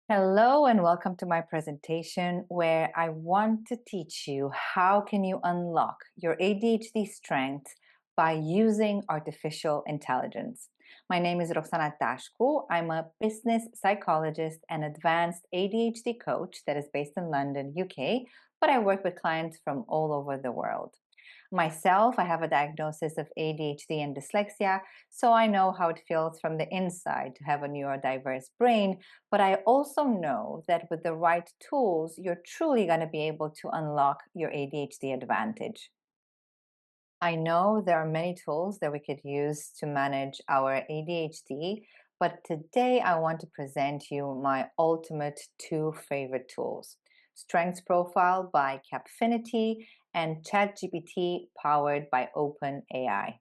Hello and welcome to my presentation where I want to teach you how can you unlock your ADHD strength by using artificial intelligence. My name is Roxana Tashku. I'm a business psychologist and advanced ADHD coach that is based in London, UK, but I work with clients from all over the world. Myself, I have a diagnosis of ADHD and dyslexia, so I know how it feels from the inside to have a neurodiverse brain, but I also know that with the right tools, you're truly going to be able to unlock your ADHD advantage. I know there are many tools that we could use to manage our ADHD, but today I want to present you my ultimate two favorite tools. Strengths Profile by Capfinity and ChatGPT powered by OpenAI.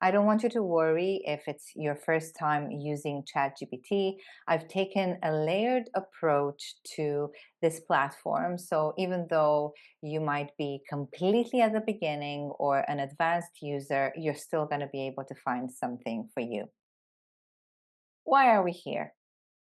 I don't want you to worry if it's your first time using ChatGPT. I've taken a layered approach to this platform. So even though you might be completely at the beginning or an advanced user, you're still going to be able to find something for you. Why are we here?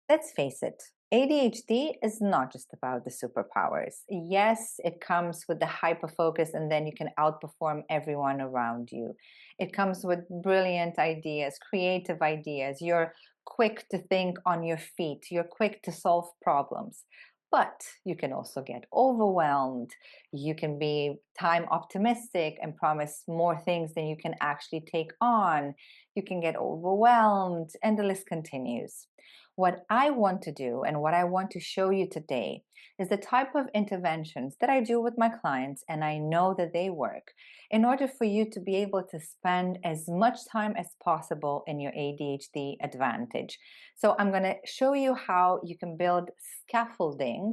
Let's face it, ADHD is not just about the superpowers. Yes, it comes with the hyperfocus and then you can outperform everyone around you. It comes with brilliant ideas, creative ideas. You're quick to think on your feet. You're quick to solve problems. But you can also get overwhelmed. You can be time optimistic and promise more things than you can actually take on. You can get overwhelmed, and the list continues. What I want to do and what I want to show you today is the type of interventions that I do with my clients, and I know that they work, in order for you to be able to spend as much time as possible in your ADHD advantage. So I'm going to show you how you can build scaffolding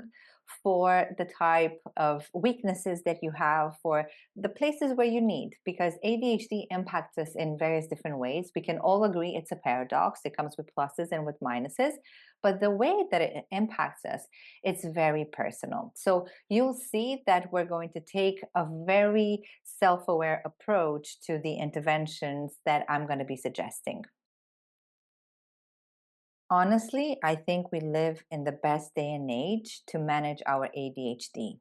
for the type of weaknesses that you have, for the places where you need, because ADHD impacts us in various different ways. We can all agree it's a paradox. It comes with pluses and with minuses, but the way that it impacts us, it's very personal. So you'll see that we're going to take a very self-aware approach to the interventions that I'm going to be suggesting. Honestly, I think we live in the best day and age to manage our ADHD.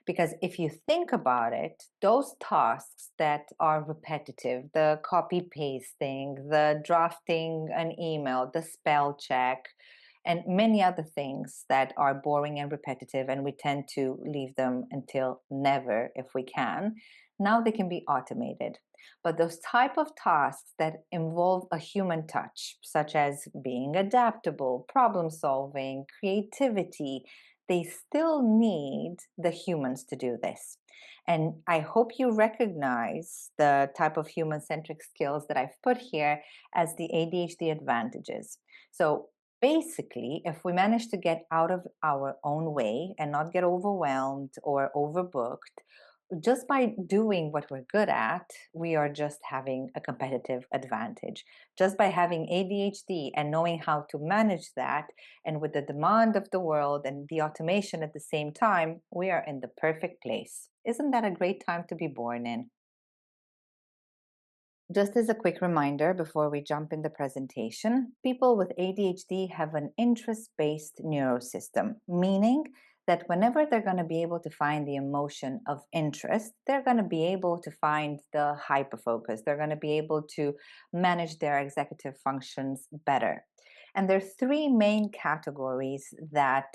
Because if you think about it, those tasks that are repetitive, the copy pasting, the drafting an email, the spell check, and many other things that are boring and repetitive, and we tend to leave them until never if we can, now they can be automated. But those type of tasks that involve a human touch, such as being adaptable, problem solving, creativity, they still need the humans to do this. And I hope you recognize the type of human-centric skills that I've put here as the ADHD advantages. So basically, if we manage to get out of our own way and not get overwhelmed or overbooked, just by doing what we're good at, we are just having a competitive advantage. Just by having ADHD and knowing how to manage that, and with the demand of the world and the automation at the same time, we are in the perfect place. Isn't that a great time to be born in? Just as a quick reminder before we jump in the presentation, people with ADHD have an interest-based neurosystem, meaning that whenever they're going to be able to find the emotion of interest, they're going to be able to find the hyperfocus. They're going to be able to manage their executive functions better. And there are three main categories that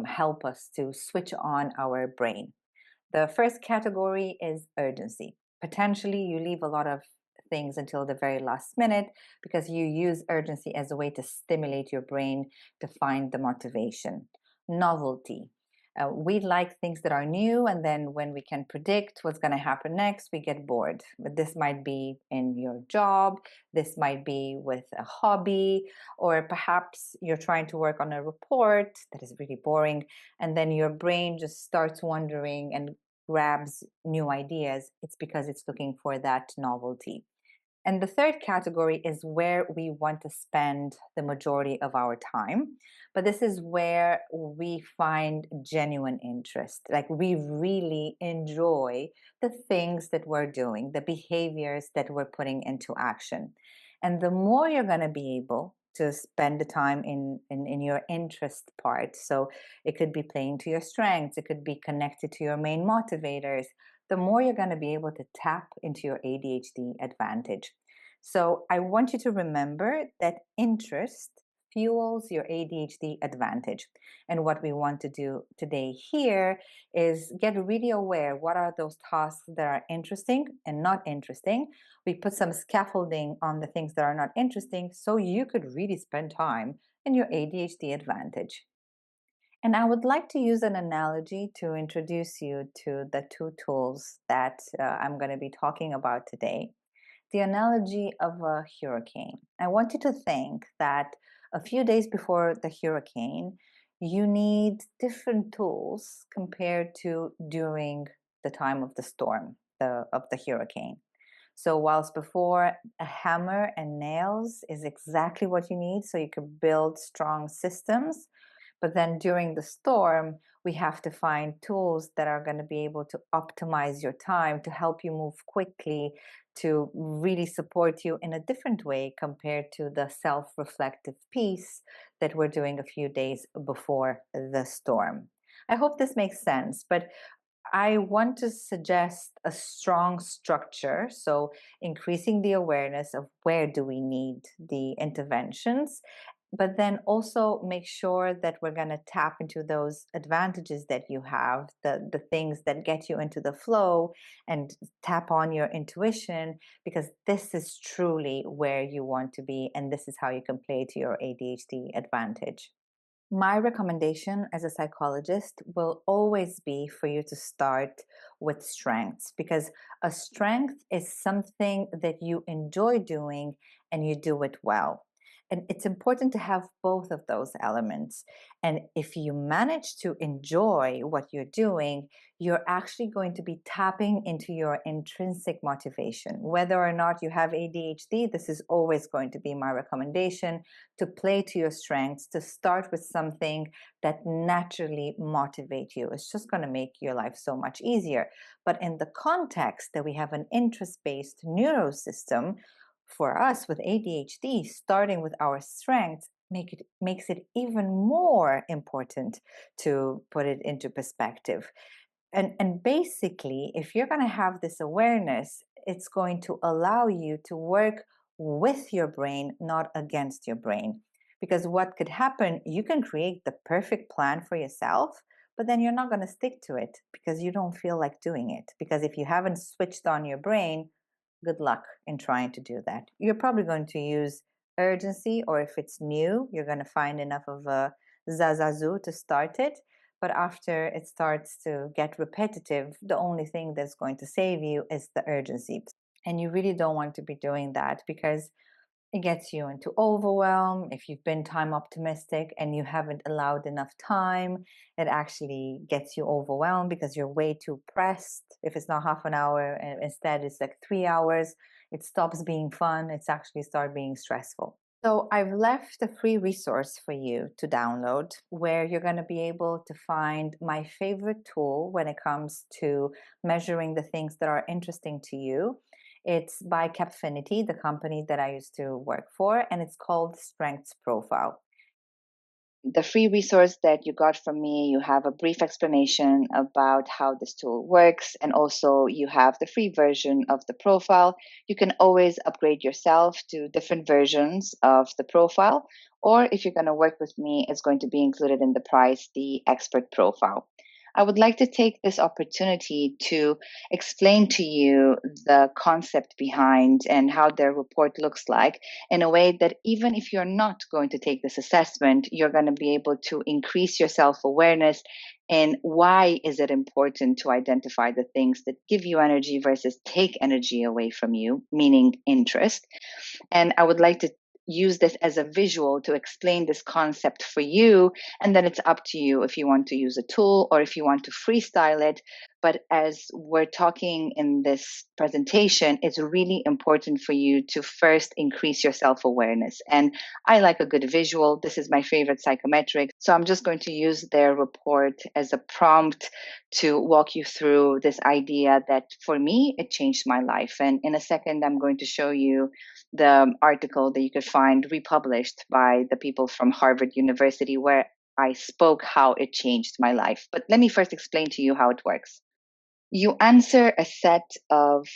help us to switch on our brain. The first category is urgency. Potentially, you leave a lot of things until the very last minute because you use urgency as a way to stimulate your brain to find the motivation. Novelty. We like things that are new, and then when we can predict what's going to happen next, we get bored. But this might be in your job, this might be with a hobby, or perhaps you're trying to work on a report that is really boring, and then your brain just starts wondering and grabs new ideas. It's because it's looking for that novelty. And the third category is where we want to spend the majority of our time. But this is where we find genuine interest. Like we really enjoy the things that we're doing, the behaviors that we're putting into action. And the more you're going to be able to spend the time in your interest part. So it could be playing to your strengths, it could be connected to your main motivators. The more you're going to be able to tap into your ADHD advantage. So I want you to remember that interest fuels your ADHD advantage. And what we want to do today here is get really aware what are those tasks that are interesting and not interesting. We put some scaffolding on the things that are not interesting so you could really spend time in your ADHD advantage. And I would like to use an analogy to introduce you to the two tools that I'm going to be talking about today. The analogy of a hurricane. I want you to think that a few days before the hurricane, you need different tools compared to during the time of the storm, of the hurricane. So, whilst before a hammer and nails is exactly what you need so you can build strong systems, but then during the storm, we have to find tools that are going to be able to optimize your time to help you move quickly, to really support you in a different way compared to the self reflective piece that we're doing a few days before the storm. I hope this makes sense, but I want to suggest a strong structure. So, increasing the awareness of where do we need the interventions, but then also make sure that we're going to tap into those advantages that you have, the things that get you into the flow and tap on your intuition, because this is truly where you want to be. And this is how you can play to your ADHD advantage. My recommendation as a psychologist will always be for you to start with strengths, because a strength is something that you enjoy doing and you do it well. And it's important to have both of those elements. And if you manage to enjoy what you're doing, you're actually going to be tapping into your intrinsic motivation. Whether or not you have ADHD, this is always going to be my recommendation, to play to your strengths, to start with something that naturally motivate you. It's just going to make your life so much easier. But in the context that we have an interest-based neurosystem, for us with ADHD, starting with our strengths makes it even more important to put it into perspective. And basically, if you're going to have this awareness, it's going to allow you to work with your brain, not against your brain. Because what could happen, you can create the perfect plan for yourself, but then you're not going to stick to it because you don't feel like doing it. Because if you haven't switched on your brain, good luck in trying to do that. You're probably going to use urgency, or if it's new, you're going to find enough of a zazazu to start it. But after it starts to get repetitive, the only thing that's going to save you is the urgency. And you really don't want to be doing that because it gets you into overwhelm. If you've been time optimistic and you haven't allowed enough time, it actually gets you overwhelmed because you're way too pressed. If it's not half an hour and instead it's like 3 hours, it stops being fun. It's actually start being stressful. So I've left a free resource for you to download where you're going to be able to find my favorite tool when it comes to measuring the things that are interesting to you. It's by Capfinity, the company that I used to work for, and it's called Strengths Profile. The free resource that you got from me, you have a brief explanation about how this tool works, and also you have the free version of the profile. You can always upgrade yourself to different versions of the profile, or if you're going to work with me, it's going to be included in the price, the expert profile. I would like to take this opportunity to explain to you the concept behind and how their report looks like in a way that even if you're not going to take this assessment, you're going to be able to increase your self-awareness and why is it important to identify the things that give you energy versus take energy away from you, meaning interest. And I would like to use this as a visual to explain this concept for you. And then it's up to you if you want to use a tool or if you want to freestyle it. But as we're talking in this presentation, it's really important for you to first increase your self-awareness. And I like a good visual. This is my favorite psychometric. So I'm just going to use their report as a prompt to walk you through this idea that for me, it changed my life. And in a second, I'm going to show you the article that you could find republished by the people from Harvard University, where I spoke how it changed my life. But let me first explain to you how it works. You answer a set of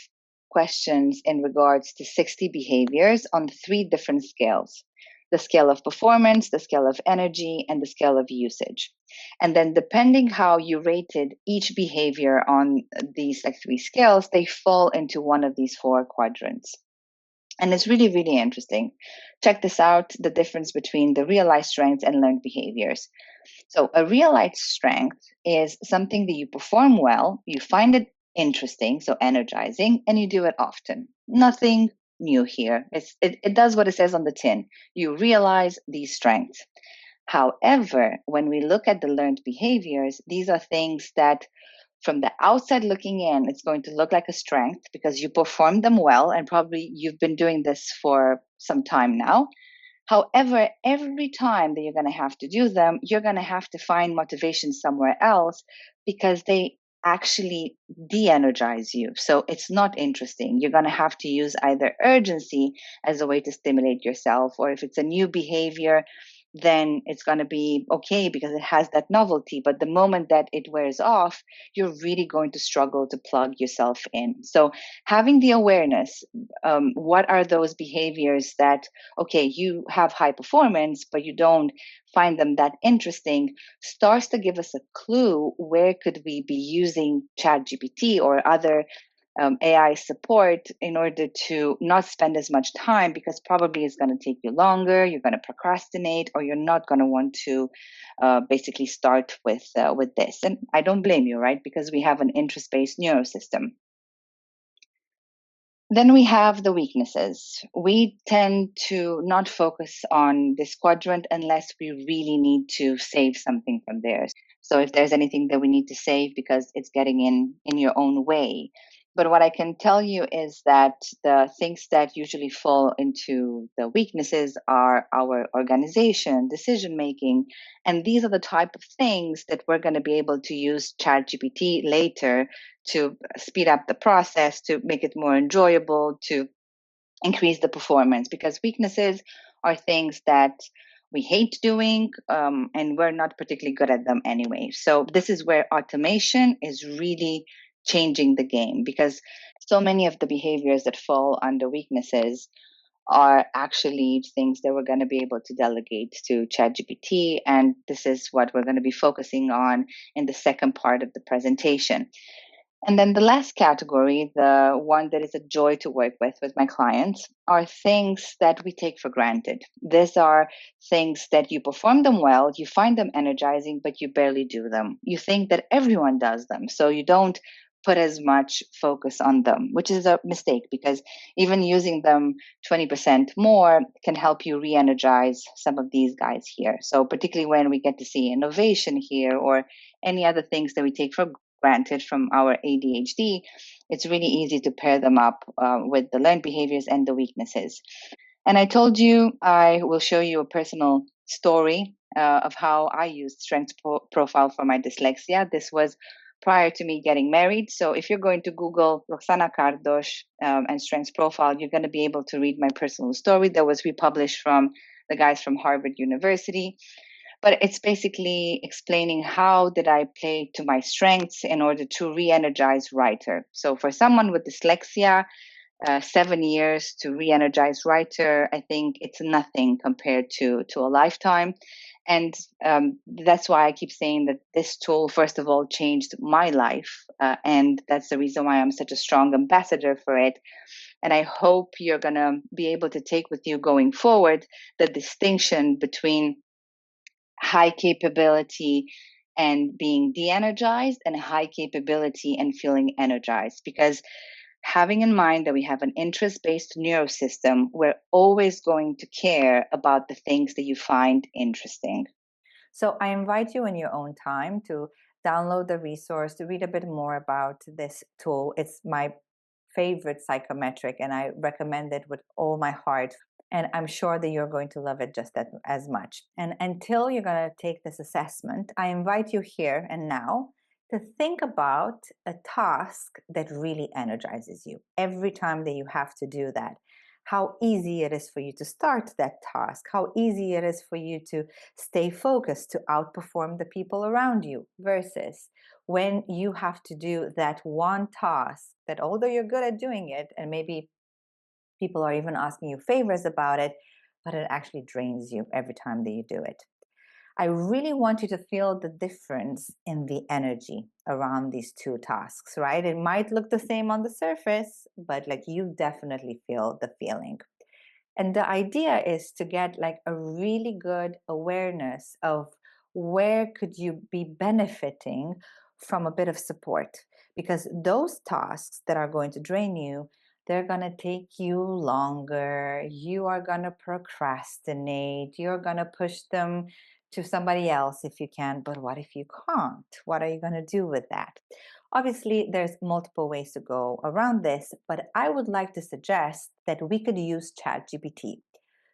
questions in regards to 60 behaviors on 3 different scales: the scale of performance, the scale of energy, and the scale of usage. And then, depending how you rated each behavior on these 3 scales, they fall into one of these 4 quadrants. And it's really, really interesting. Check this out, the difference between the realized strengths and learned behaviors. So, a realized strength is something that you perform well, you find it interesting, so energizing, and you do it often. Nothing new here. It does what it says on the tin. You realize these strengths. However, when we look at the learned behaviors, these are things that from the outside looking in, it's going to look like a strength because you perform them well, and probably you've been doing this for some time now. However, every time that you're going to have to do them, you're going to have to find motivation somewhere else because they actually de energize you. So it's not interesting. You're going to have to use either urgency as a way to stimulate yourself, or if it's a new behavior, then it's going to be okay because it has that novelty. But the moment that it wears off, you're really going to struggle to plug yourself in. So having the awareness, what are those behaviors that, okay, you have high performance, but you don't find them that interesting, starts to give us a clue where could we be using ChatGPT or other AI support in order to not spend as much time, because probably it's going to take you longer, you're going to procrastinate, or you're not going to want to basically start with this. And I don't blame you, right? Because we have an interest-based neurosystem. Then we have the weaknesses. We tend to not focus on this quadrant unless we really need to save something from there. So if there's anything that we need to save because it's getting in your own way. But what I can tell you is that the things that usually fall into the weaknesses are our organization, decision making, and these are the type of things that we're going to be able to use ChatGPT later to speed up the process, to make it more enjoyable, to increase the performance, because weaknesses are things that we hate doing, and we're not particularly good at them anyway. So this is where automation is really changing the game, because so many of the behaviors that fall under weaknesses are actually things that we're going to be able to delegate to ChatGPT. And this is what we're going to be focusing on in the second part of the presentation. And then the last category, the one that is a joy to work with my clients, are things that we take for granted. These are things that you perform them well, you find them energizing, but you barely do them. You think that everyone does them, so you don't put as much focus on them, which is a mistake, because even using them 20% more can help you re-energize some of these guys here. So particularly when we get to see innovation here or any other things that we take for granted from our ADHD, it's really easy to pair them up with the learned behaviors and the weaknesses. And I told you I will show you a personal story of how I used Strengths Profile for my dyslexia. This was prior to me getting married. So if you're going to Google Roxana Cardos and Strengths Profile, you're going to be able to read my personal story that was republished from the guys from Harvard University. But it's basically explaining how did I play to my strengths in order to re-energize writer. So for someone with dyslexia, 7 years to re-energize writer, I think it's nothing compared to a lifetime. And that's why I keep saying that this tool, first of all, changed my life. And that's the reason why I'm such a strong ambassador for it. And I hope you're going to be able to take with you going forward the distinction between high capability and being de-energized, and high capability and feeling energized. Because having in mind that we have an interest-based neurosystem, we're always going to care about the things that you find interesting. So I invite you in your own time to download the resource, to read a bit more about this tool. It's my favorite psychometric, and I recommend it with all my heart. And I'm sure that you're going to love it just as much. And until you're going to take this assessment, I invite you here and now to think about a task that really energizes you every time that you have to do that. how easy it is for you to start that task, how easy it is for you to stay focused, to outperform the people around you, versus when you have to do that one task that, although you're good at doing it, and maybe people are even asking you favors about it, but it actually drains you every time that you do it. I really want you to feel the difference in the energy around these two tasks, right? It might look the same on the surface, but like you definitely feel the feeling. And the idea is to get like a really good awareness of where could you be benefiting from a bit of support, because those tasks that are going to drain you, they're going to take you longer. You are going to procrastinate. You're going to push them to somebody else if you can. But what if you can't? What are you going to do with that? Obviously, there's multiple ways to go around this, but I would like to suggest that we could use ChatGPT.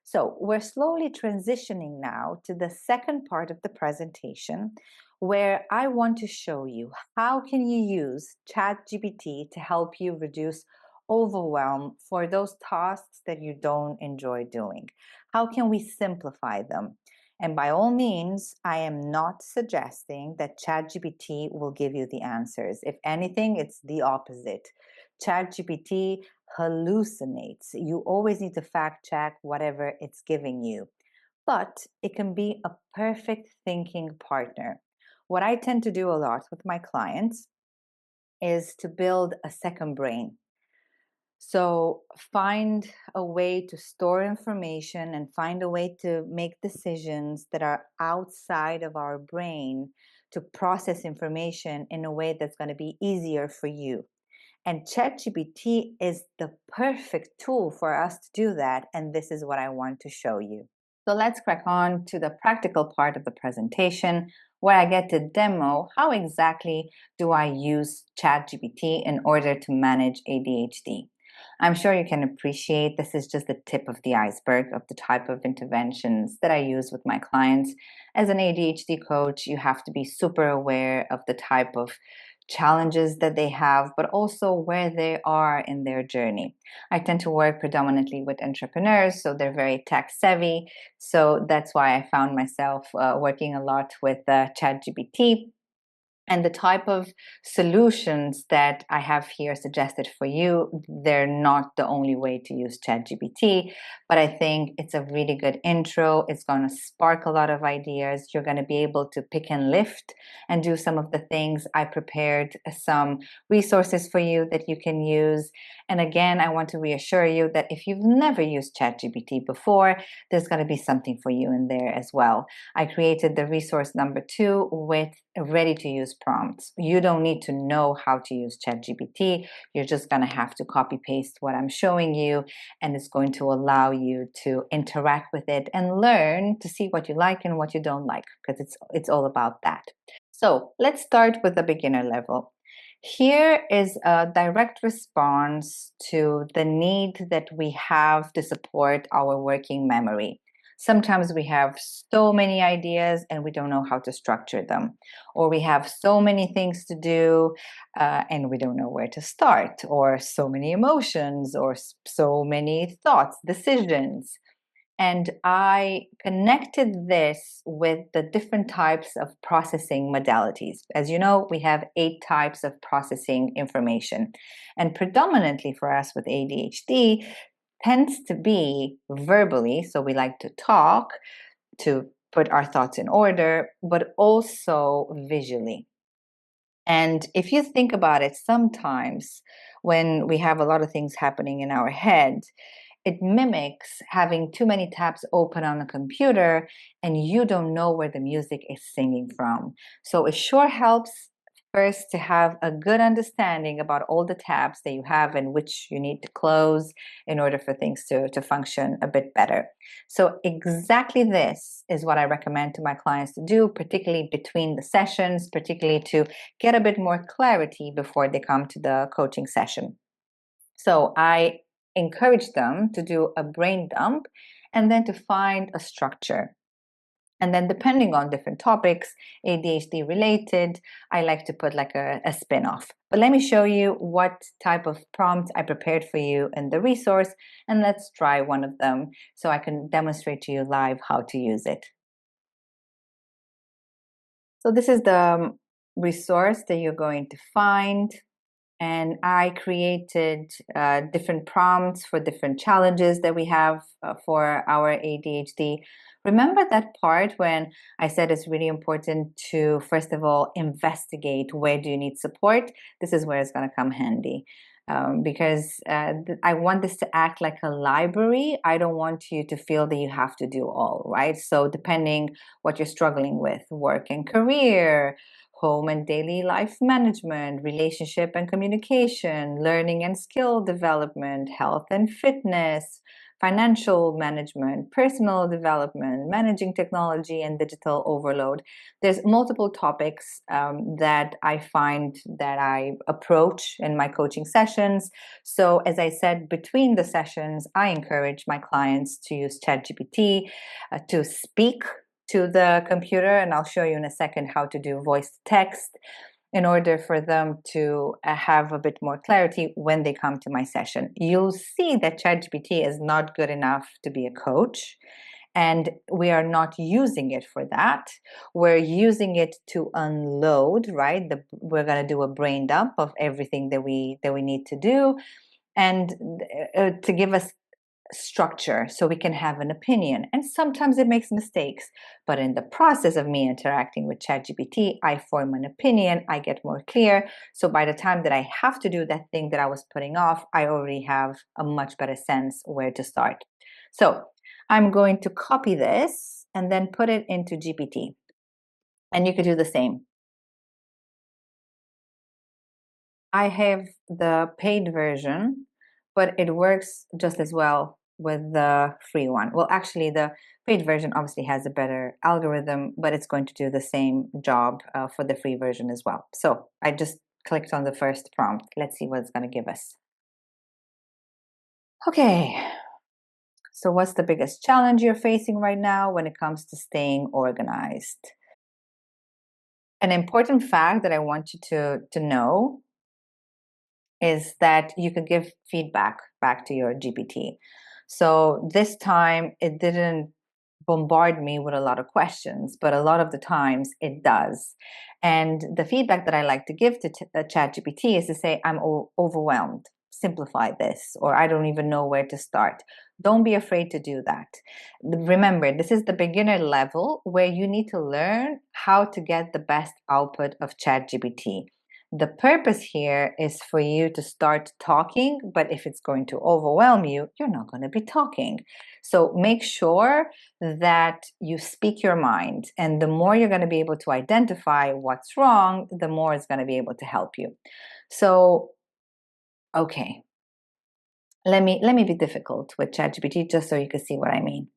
So we're slowly transitioning now to the second part of the presentation, where I want to show you how can you use ChatGPT to help you reduce overwhelm for those tasks that you don't enjoy doing. How can we simplify them? And by all means, I am not suggesting that ChatGPT will give you the answers. If anything, it's the opposite. ChatGPT hallucinates. You always need to fact check whatever it's giving you. But it can be a perfect thinking partner. What I tend to do a lot with my clients is to build a second brain. So find a way to store information and find a way to make decisions that are outside of our brain to process information in a way that's going to be easier for you. And ChatGPT is the perfect tool for us to do that. And this is what I want to show you. So let's crack on to the practical part of the presentation, where I get to demo how exactly do I use ChatGPT in order to manage ADHD. I'm sure you can appreciate this is just the tip of the iceberg of the type of interventions that I use with my clients. As an ADHD coach, you have to be super aware of the type of challenges that they have, but also where they are in their journey. I tend to work predominantly with entrepreneurs, so they're very tech savvy. So that's why I found myself working a lot with ChatGPT. And the type of solutions that I have here suggested for you, they're not the only way to use ChatGPT, but I think it's a really good intro. It's going to spark a lot of ideas. You're going to be able to pick and lift and do some of the things. I prepared some resources for you that you can use. And again, I want to reassure you that if you've never used ChatGPT before, there's going to be something for you in there as well. I created the resource number 2 with ready to use prompts. You don't need to know how to use ChatGPT. You're just going to have to copy paste what I'm showing you, and it's going to allow you to interact with it and learn to see what you like and what you don't like, because it's all about that. So let's start with the beginner level. Here is a direct response to the need that we have to support our working memory. Sometimes we have so many ideas and we don't know how to structure them, or we have so many things to do and we don't know where to start, or so many emotions, or so many thoughts, decisions. And I connected this with the different types of processing modalities. As you know, we have 8 types of processing information. And predominantly for us with ADHD tends to be verbally. So we like to talk, to put our thoughts in order, but also visually. And if you think about it, sometimes when we have a lot of things happening in our head, it mimics having too many tabs open on a computer and you don't know where the music is singing from. So it sure helps first to have a good understanding about all the tabs that you have and which you need to close in order for things to function a bit better. So exactly this is what I recommend to my clients to do, particularly between the sessions, particularly to get a bit more clarity before they come to the coaching session. So I encourage them to do a brain dump and then to find a structure. And then depending on different topics, ADHD related, I like to put like a spin-off. But let me show you what type of prompt I prepared for you in the resource, and let's try one of them so I can demonstrate to you live how to use it. So this is the resource that you're going to find. And I created different prompts for different challenges that we have for our ADHD. Remember that part when I said it's really important to, first of all, investigate where do you need support? This is where it's going to come handy. Because I want this to act like a library. I don't want you to feel that you have to do all, right? So depending what you're struggling with, work and career, home and daily life management, relationship and communication, learning and skill development, health and fitness, financial management, personal development, managing technology and digital overload. There's multiple topics that I find that I approach in my coaching sessions. So as I said, between the sessions, I encourage my clients to use ChatGPT to speak to the computer, and I'll show you in a second how to do voice to text in order for them to have a bit more clarity when they come to my session. You'll see that ChatGPT is not good enough to be a coach, and we are not using it for that. We're using it to unload, right? We're going to do a brain dump of everything that we need to do, and to give us structure so we can have an opinion. And sometimes it makes mistakes, but in the process of me interacting with ChatGPT, I form an opinion, I get more clear. So by the time that I have to do that thing that I was putting off, I already have a much better sense where to start. So I'm going to copy this and then put it into GPT. And you could do the same. I have the paid version, but it works just as well with the free one. Well, actually, the paid version obviously has a better algorithm, but it's going to do the same job for the free version as well. So I just clicked on the first prompt. Let's see what it's going to give us. Okay, so what's the biggest challenge you're facing right now when it comes to staying organized? An important fact that I want you to know is that you could give feedback back to your GPT. So this time it didn't bombard me with a lot of questions, but a lot of the times it does. And the feedback that I like to give to ChatGPT is to say, I'm overwhelmed. Simplify this, or I don't even know where to start. Don't be afraid to do that. Remember, this is the beginner level where you need to learn how to get the best output of ChatGPT. The purpose here is for you to start talking, but if it's going to overwhelm you, you're not going to be talking. So make sure that you speak your mind, and the more you're going to be able to identify what's wrong, the more it's going to be able to help you. So, okay, let me be difficult with ChatGPT just so you can see what I mean.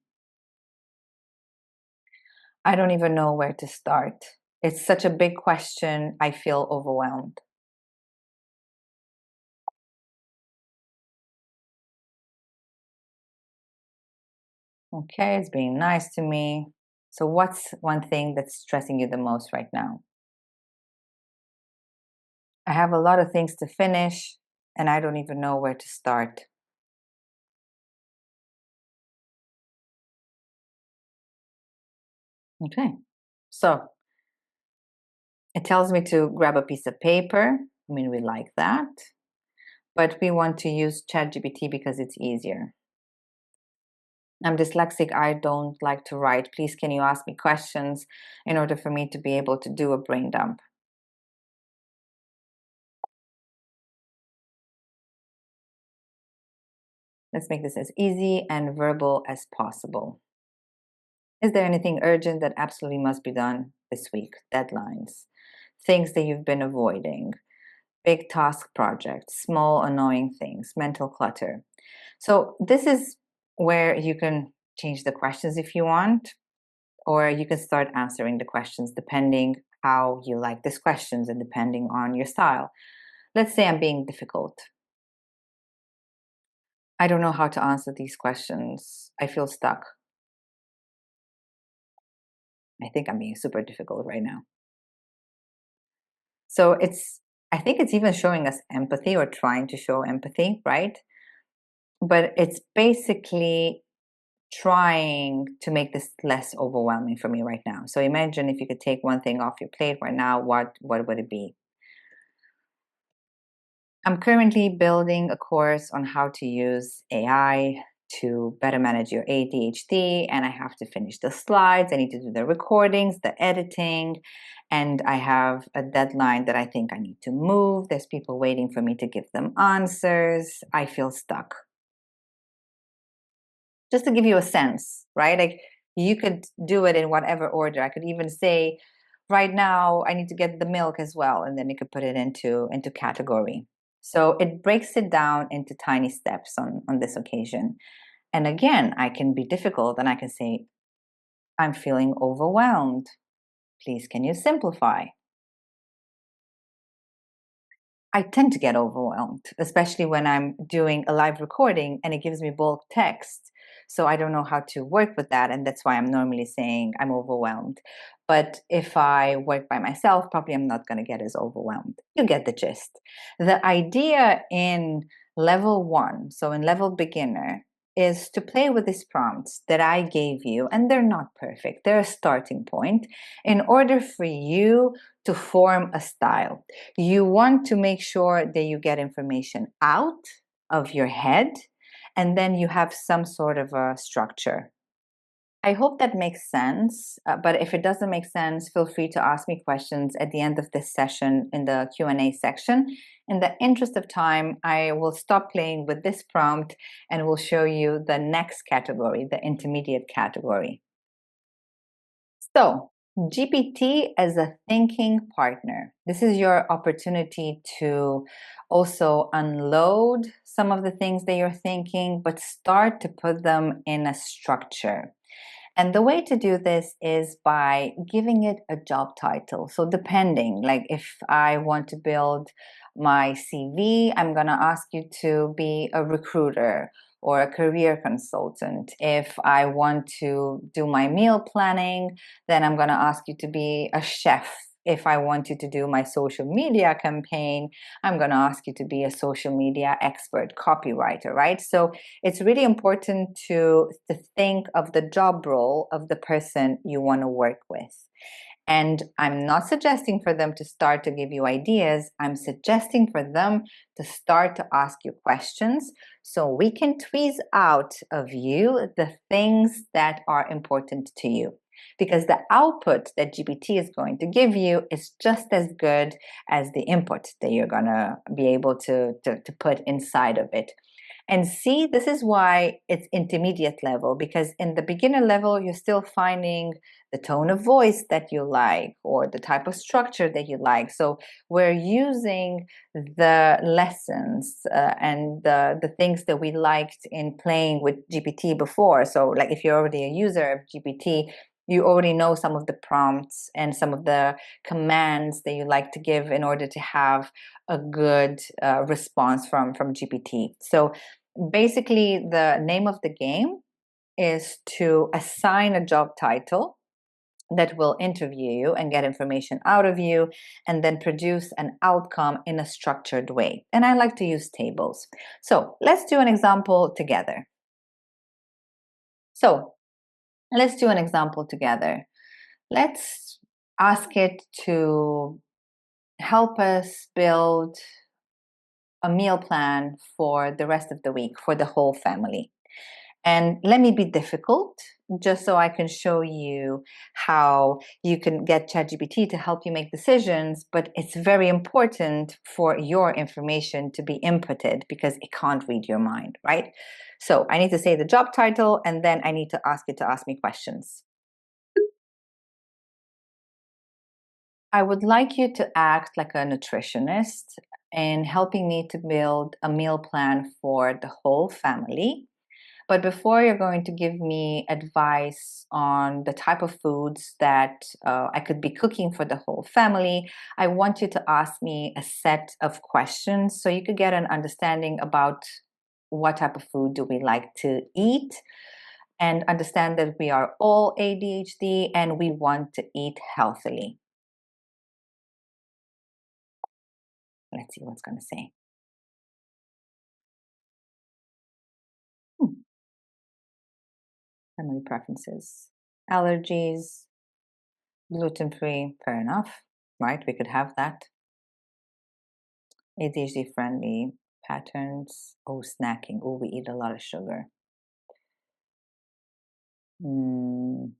I don't even know where to start. It's such a big question. I feel overwhelmed. Okay, it's being nice to me. So, what's one thing that's stressing you the most right now? I have a lot of things to finish, and I don't even know where to start. Okay, so it tells me to grab a piece of paper. I mean, we like that, but we want to use ChatGPT because it's easier. I'm dyslexic. I don't like to write. Please, can you ask me questions in order for me to be able to do a brain dump? Let's make this as easy and verbal as possible. Is there anything urgent that absolutely must be done this week? Deadlines, things that you've been avoiding, big task projects, small annoying things, mental clutter. So, this is where you can change the questions if you want, or you can start answering the questions depending how you like these questions and depending on your style. Let's say I'm being difficult. I don't know how to answer these questions. I feel stuck. I think I'm being super difficult right now. So I think it's even showing us empathy or trying to show empathy, right? But it's basically trying to make this less overwhelming for me right now. So imagine if you could take one thing off your plate right now, what would it be? I'm currently building a course on how to use AI to better manage your ADHD, and I have to finish the slides. I need to do the recordings, the editing, and I have a deadline that I think I need to move. There's people waiting for me to give them answers. I feel stuck. Just to give you a sense, right? Like you could do it in whatever order. I could even say, right now, I need to get the milk as well, and then you could put it into category. So it breaks it down into tiny steps on this occasion. And again, I can be difficult and I can say, I'm feeling overwhelmed. Please, can you simplify? I tend to get overwhelmed, especially when I'm doing a live recording and it gives me bulk text. So I don't know how to work with that. And that's why I'm normally saying I'm overwhelmed. But if I work by myself, probably I'm not going to get as overwhelmed. You get the gist. The idea in level one, so in level beginner, is to play with these prompts that I gave you, and they're not perfect. They're a starting point in order for you to form a style. You want to make sure that you get information out of your head and then you have some sort of a structure. I hope that makes sense, but if it doesn't make sense, feel free to ask me questions at the end of this session in the Q&A section. In the interest of time, I will stop playing with this prompt and will show you the next category, the intermediate category. So, GPT as a thinking partner. This is your opportunity to also unload some of the things that you're thinking, but start to put them in a structure. And the way to do this is by giving it a job title. So, depending, like if I want to build my CV, I'm going to ask you to be a recruiter or a career consultant. If I want to do my meal planning, then I'm going to ask you to be a chef. If I want you to do my social media campaign, I'm going to ask you to be a social media expert, copywriter, right? So it's really important to think of the job role of the person you want to work with. And I'm not suggesting for them to start to give you ideas. I'm suggesting for them to start to ask you questions so we can tweeze out of you the things that are important to you. Because the output that GPT is going to give you is just as good as the input that you're going to be able to put inside of it. And see, this is why it's intermediate level, because in the beginner level, you're still finding the tone of voice that you like or the type of structure that you like. So we're using the lessons and the things that we liked in playing with GPT before. So like if you're already a user of GPT, you already know some of the prompts and some of the commands that you like to give in order to have a good response from GPT. So basically, the name of the game is to assign a job title that will interview you and get information out of you and then produce an outcome in a structured way. And I like to use tables. So let's do an example together. So let's do an example together. Let's ask it to help us build a meal plan for the rest of the week for the whole family. And let me be difficult just so I can show you how you can get ChatGPT to help you make decisions. But it's very important for your information to be inputted because it can't read your mind, right? So I need to say the job title and then I need to ask it to ask me questions. I would like you to act like a nutritionist in helping me to build a meal plan for the whole family. But before you're going to give me advice on the type of foods that I could be cooking for the whole family, I want you to ask me a set of questions so you could get an understanding about what type of food do we like to eat and understand that we are all ADHD and we want to eat healthily. Let's see what's going to say. Hmm, Family preferences, allergies, gluten free, fair enough, right? We could have that. ADHD friendly patterns. Oh, snacking. Oh, we eat a lot of sugar. Mm,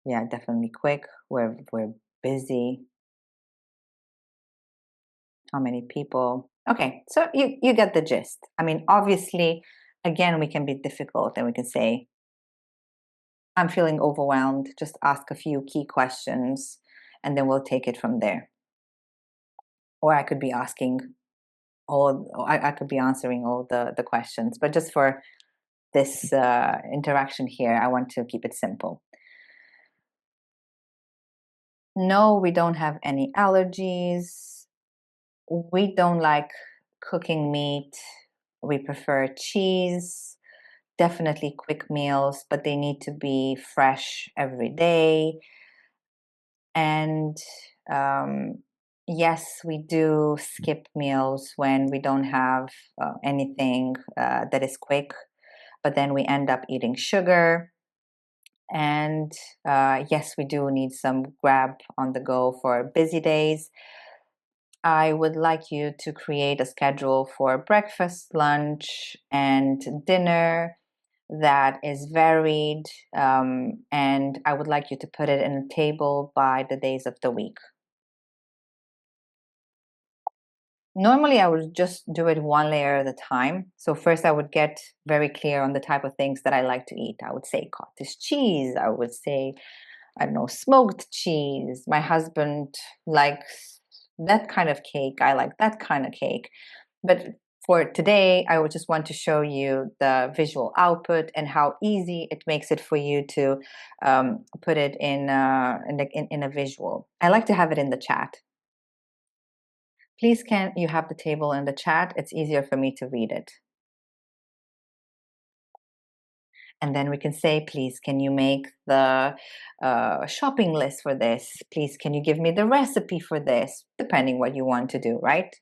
yeah, definitely quick. We're busy. How many people? Okay, so you get the gist. I mean, obviously, again, we can be difficult and we can say, I'm feeling overwhelmed. Just ask a few key questions and then we'll take it from there. Or I could be asking I could be answering all the questions, but just for this interaction here, I want to keep it simple. No, we don't have any allergies. We don't like cooking meat. We prefer cheese. Definitely quick meals, but they need to be fresh every day. And yes, we do skip meals when we don't have anything that is quick, but then we end up eating sugar. And yes, we do need some grab on the go for busy days. I would like you to create a schedule for breakfast, lunch, and dinner that is varied. And I would like you to put it in a table by the days of the week. Normally, I would just do it one layer at a time. So, first, I would get very clear on the type of things that I like to eat. I would say cottage cheese. I would say, I don't know, smoked cheese. My husband likes that kind of cake. I like that kind of cake. But for today, I would just want to show you the visual output and how easy it makes it for you to put it in a visual. I like to have it in the chat. Please can you have the table in the chat? It's easier for me to read it. And then we can say, please, can you make the shopping list for this? Please, can you give me the recipe for this? Depending what you want to do, right?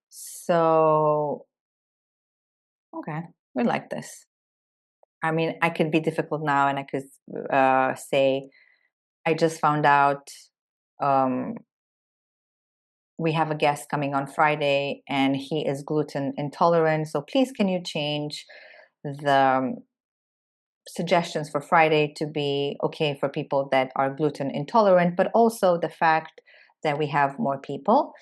So, okay, we like this. I mean, I could be difficult now and I could say, I just found out um, we have a guest coming on Friday and he is gluten intolerant. So please, can you change the suggestions for Friday to be okay for people that are gluten intolerant, but also the fact that we have more people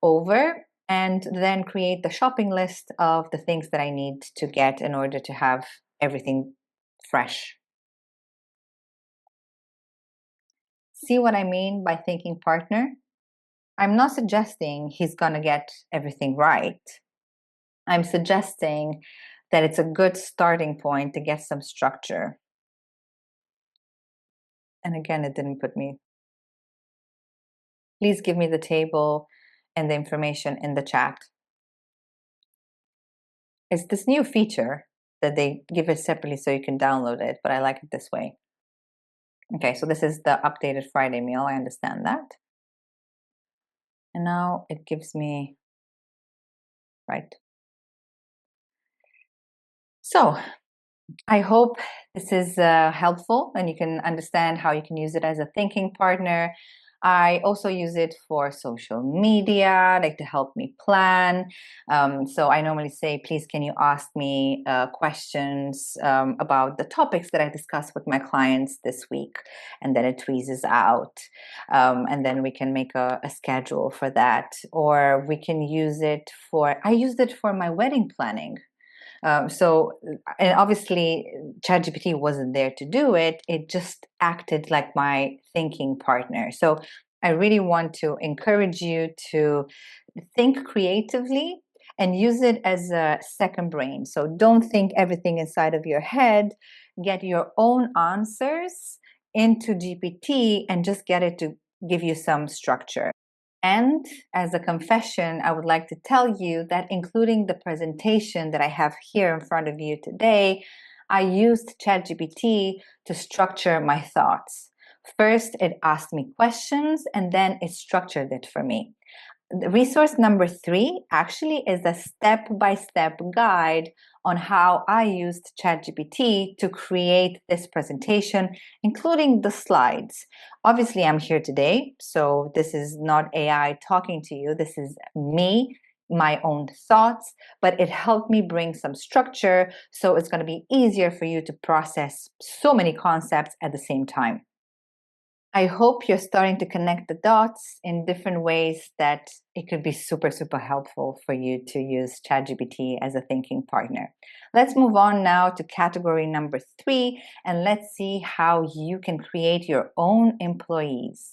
over, and then create the shopping list of the things that I need to get in order to have everything fresh. See what I mean by thinking partner? I'm not suggesting he's going to get everything right. I'm suggesting that it's a good starting point to get some structure. And again, it didn't put me. Please give me the table and the information in the chat. It's this new feature that they give it separately so you can download it, but I like it this way. Okay, so this is the updated Friday meal. I understand that. And now it gives me, right. So I hope this is helpful and you can understand how you can use it as a thinking partner. I also use it for social media, like to help me plan. So I normally say, please, can you ask me questions about the topics that I discussed with my clients this week? And then it tweezes out. And then we can make a schedule for that. Or we can use it I used it for my wedding planning. And obviously, ChatGPT wasn't there to do it. It just acted like my thinking partner. So I really want to encourage you to think creatively and use it as a second brain. So don't think everything inside of your head. Get your own answers into GPT and just get it to give you some structure. And as a confession, I would like to tell you that including the presentation that I have here in front of you today, I used ChatGPT to structure my thoughts. First, it asked me questions and then it structured it for me. Resource number 3 actually is a step-by-step guide on how I used ChatGPT to create this presentation, including the slides. Obviously, I'm here today, so this is not AI talking to you. This is me, my own thoughts, but it helped me bring some structure, so it's going to be easier for you to process so many concepts at the same time. I hope you're starting to connect the dots in different ways that it could be super, super helpful for you to use ChatGPT as a thinking partner. Let's move on now to category number 3, and let's see how you can create your own employees.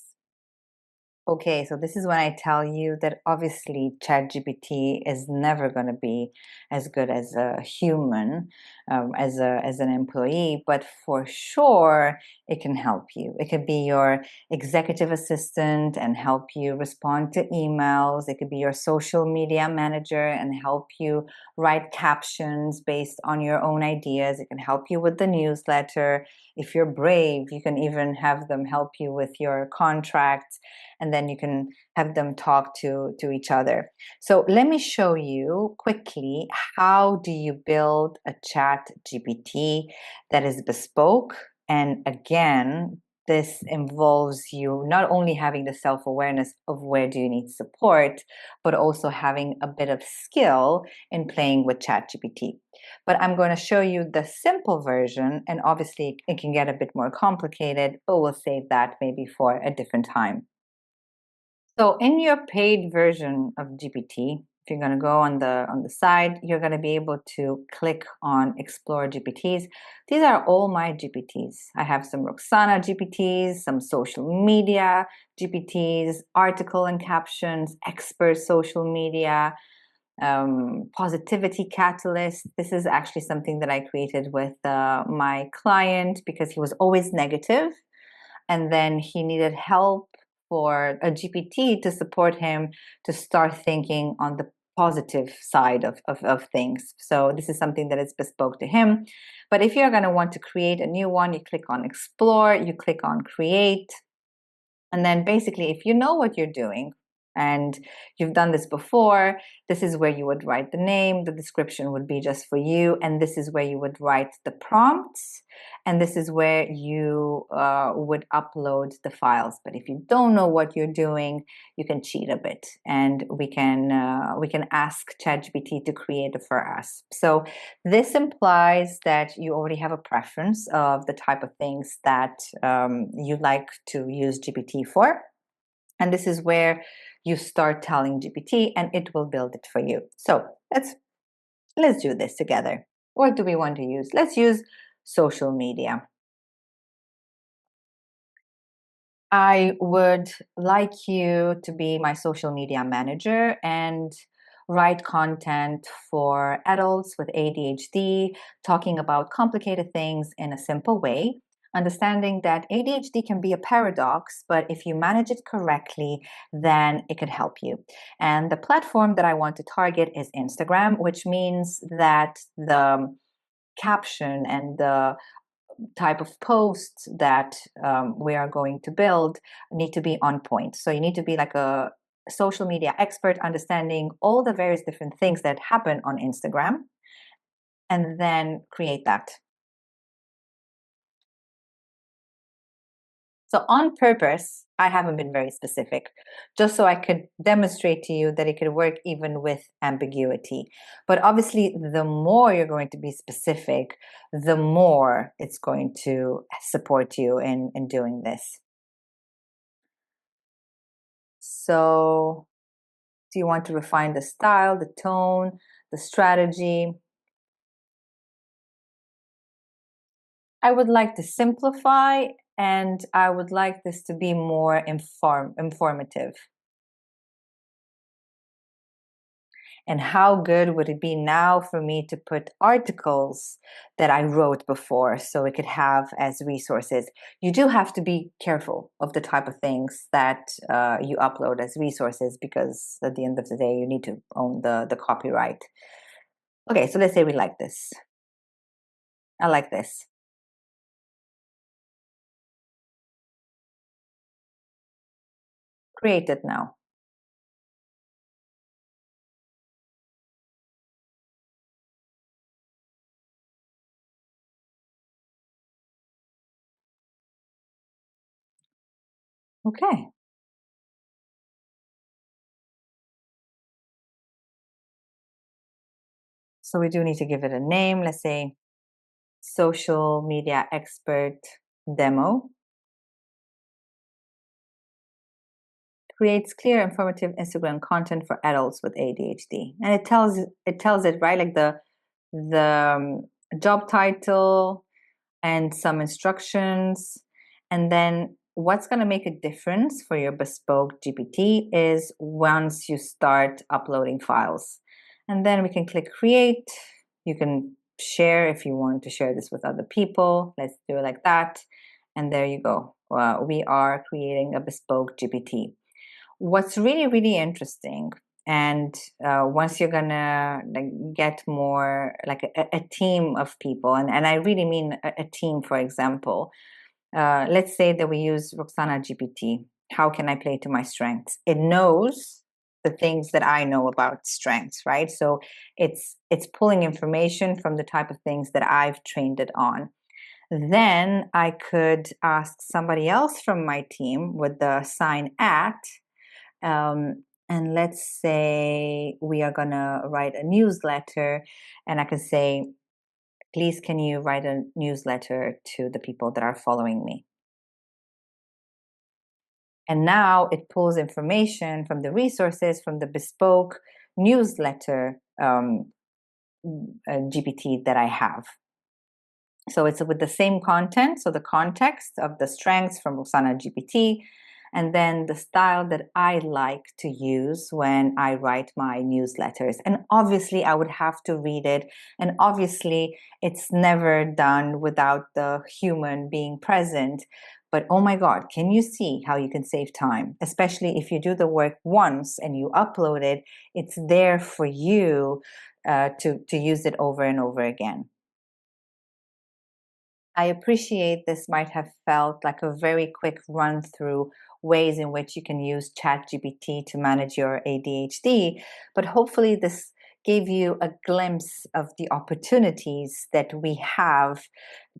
Okay, so this is when I tell you that obviously ChatGPT is never going to be as good as a human, as an employee, but for sure it can help you. It could be your executive assistant and help you respond to emails. It could be your social media manager and help you write captions based on your own ideas. It can help you with the newsletter. If you're brave, you can even have them help you with your contracts, and then you can have them talk to each other. So let me show you quickly how do you build a chat GPT that is bespoke. And again, this involves you not only having the self-awareness of where do you need support, but also having a bit of skill in playing with ChatGPT. But I'm going to show you the simple version, and obviously it can get a bit more complicated, but we'll save that maybe for a different time. So in your paid version of GPT, if you're going to go on the side, you're going to be able to click on Explore GPTs. These are all my GPTs. I have some Roxana GPTs, some social media GPTs, article and captions, expert social media, positivity catalyst. This is actually something that I created with my client because he was always negative, and then he needed help for a GPT to support him to start thinking on the positive side of things. So this is something that is bespoke to him. But if you're going to want to create a new one, you click on Explore, you click on Create. And then basically, if you know what you're doing and you've done this before, this is where you would write the name, the description would be just for you, and this is where you would write the prompts, and this is where you would upload the files. But if you don't know what you're doing, you can cheat a bit, and we can ask ChatGPT to create it for us. So this implies that you already have a preference of the type of things that you like to use GPT for. And this is where you start telling GPT and it will build it for you. So let's do this together. What do we want to use? Let's use social media. I would like you to be my social media manager and write content for adults with ADHD, talking about complicated things in a simple way, understanding that ADHD can be a paradox, but if you manage it correctly, then it can help you. And the platform that I want to target is Instagram, which means that the caption and the type of posts that we are going to build need to be on point. So you need to be like a social media expert, understanding all the various different things that happen on Instagram, and then create that. So on purpose, I haven't been very specific, just so I could demonstrate to you that it could work even with ambiguity. But obviously, the more you're going to be specific, the more it's going to support you in doing this. So do you want to refine the style, the tone, the strategy? I would like to simplify, and I would like this to be more informative. And how good would it be now for me to put articles that I wrote before so it could have as resources? You do have to be careful of the type of things that you upload as resources, because at the end of the day, you need to own the copyright. Okay, so let's say we like this. I like this. Create it now. Okay. So we do need to give it a name. Let's say social media expert demo. Creates clear, informative Instagram content for adults with ADHD. And it tells it right, like the job title and some instructions. And then what's going to make a difference for your bespoke GPT is once you start uploading files. And then we can click create. You can share if you want to share this with other people. Let's do it like that. And there you go. We are creating a bespoke GPT. What's really, really interesting, and once you're gonna like get more like a team of people, and I really mean a team, for example, let's say that we use Roxana GPT. How can I play to my strengths? It knows the things that I know about strengths, right? So it's pulling information from the type of things that I've trained it on. Then I could ask somebody else from my team with the sign at, and let's say we are going to write a newsletter, and I can say, please, can you write a newsletter to the people that are following me? And now it pulls information from the resources from the bespoke newsletter GPT that I have. So it's with the same content, so the context of the strengths from Roxana GPT, and then the style that I like to use when I write my newsletters. And obviously, I would have to read it. And obviously, it's never done without the human being present. But oh my God, can you see how you can save time? Especially if you do the work once and you upload it, it's there for you to use it over and over again. I appreciate this might have felt like a very quick run through ways in which you can use ChatGPT to manage your ADHD, but hopefully this gave you a glimpse of the opportunities that we have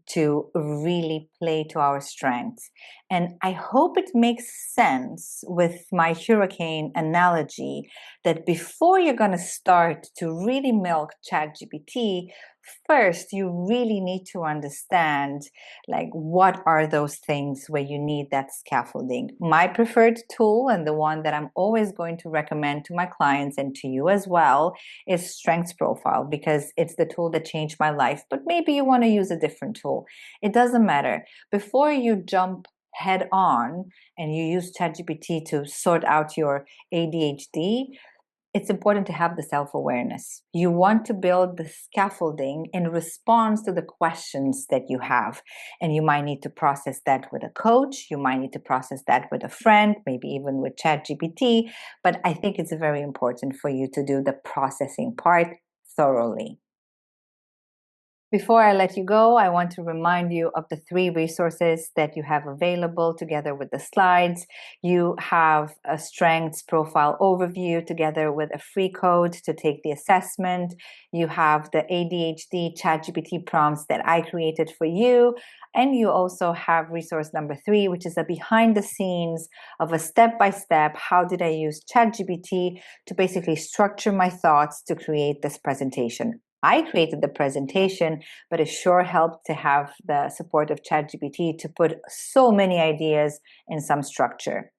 to really play to our strengths. And I hope it makes sense with my hurricane analogy that before you're going to start to really milk ChatGPT, first you really need to understand like what are those things where you need that scaffolding. My preferred tool, and the one that I'm always going to recommend to my clients and to you as well, is Strengths Profile, because it's the tool that changed my life. But maybe you want to use a different tool. It doesn't matter. Before you jump head on and you use ChatGPT to sort out your ADHD, it's important to have the self-awareness. You want to build the scaffolding in response to the questions that you have. And you might need to process that with a coach. You might need to process that with a friend, maybe even with ChatGPT. But I think it's very important for you to do the processing part thoroughly. Before I let you go, I want to remind you of the 3 resources that you have available together with the slides. You have a strengths profile overview together with a free code to take the assessment. You have the ADHD ChatGPT prompts that I created for you. And you also have resource number 3, which is a behind the scenes of a step-by-step, how did I use ChatGPT to basically structure my thoughts to create this presentation. I created the presentation, but it sure helped to have the support of ChatGPT to put so many ideas in some structure.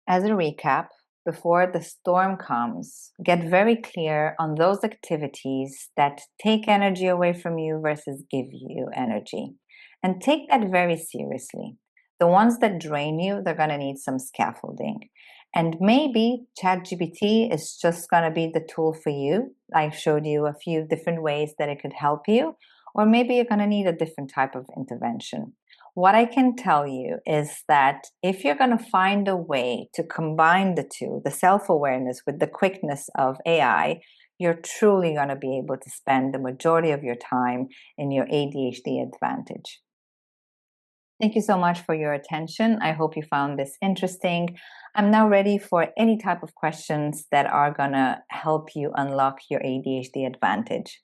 As a recap, before the storm comes, get very clear on those activities that take energy away from you versus give you energy. And take that very seriously. The ones that drain you, they're going to need some scaffolding. And maybe ChatGPT is just going to be the tool for you. I showed you a few different ways that it could help you, or maybe you're going to need a different type of intervention. What I can tell you is that if you're going to find a way to combine the two, the self-awareness with the quickness of AI, you're truly going to be able to spend the majority of your time in your ADHD advantage. Thank you so much for your attention. I hope you found this interesting. I'm now ready for any type of questions that are going to help you unlock your ADHD advantage.